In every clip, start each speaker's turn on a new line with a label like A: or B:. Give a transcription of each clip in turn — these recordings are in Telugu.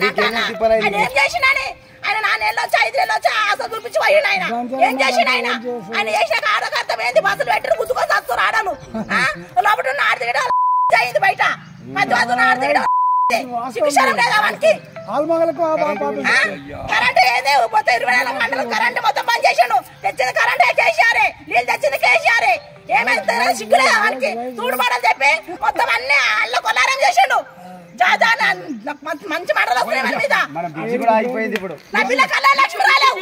A: ఆయన ఏం చేసినని ఆయన 4 ఏళ్ళు వచ్చి 5 ఏళ్ళు వచ్చి ఆశ చూపించి పోయిండు ఆయన ఏం చేసిండు ఆయన చేసిన ఆడకర్తం ఏంది బస్సులు పెట్టిన గుద్దుకొని వస్తారు ఆడలు లోపల ఉన్న ఆడదిగడం అయింది బయట మధ్య ఆడదిగడం శిక్షణ లేదా వానికి కరెంట్ ఏదే మొత్తం 24 గంటలు కరెంట్ మొత్తం బంద్ చేసిండు తెచ్చింది కరెంట్ కేసీఆర్ నీళ్ళు తెచ్చింది కేసీఆర్ ఏమైతే సిగ్గులేదా వానికి చూడమని చెప్పి మొత్తం అన్ని అల్ల కొల్లారం చేసిండు మంచి మాటలు వస్తున్నాయి మన మీద నా పిల్ల కల్లా లక్ష్మి రాలేవు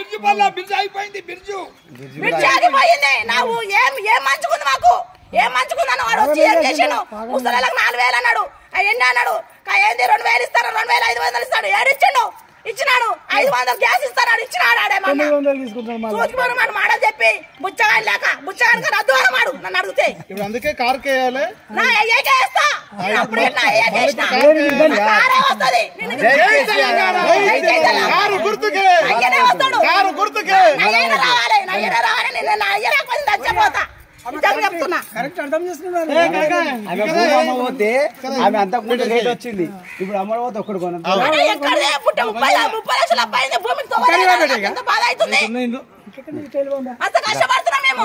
A: బిడ్జి ఆగిపోయింది నువ్వు ఏం మంచుకుంది మాకు ఏం మంచుకుందని వాడు వచ్చి ఏం చేసిండు ముసలిలకు 4000 అన్నాడు ఎన్ని అన్నాడు ఏంది 2000 ఇస్తాడు 2500 ఇస్తాడు ఏడిచ్చిండు ఇచ్చినాడు 500 గ్యాస్ ఇస్తాడు ఇచ్చినాడు ఆడేమో మాడని చెప్పి బుచ్చగాని లేక బుచ్చగానికి రద్దు అనమాడు నన్ను అడిగితే
B: ఇప్పుడు అందుకే కార్ కేయాలి
A: నా అయ్యేకే వేస్తా అప్పుడు నా అయ్యేకే కారే వస్తుంది అయ్యనే వస్తాడు రావాలి నేను నా అయ్య రాకపోతే చచ్చిపోతా చెప్తున్నా
C: ఆమె అంతా రేట్ వచ్చింది ఇప్పుడు అమ్మ పోతే ఒక్కడు కొన
A: 30 లక్షల అబ్బాయి భూమికి ఎంత బాధ అవుతుంది అంత కష్టపడుతున్నాం మేము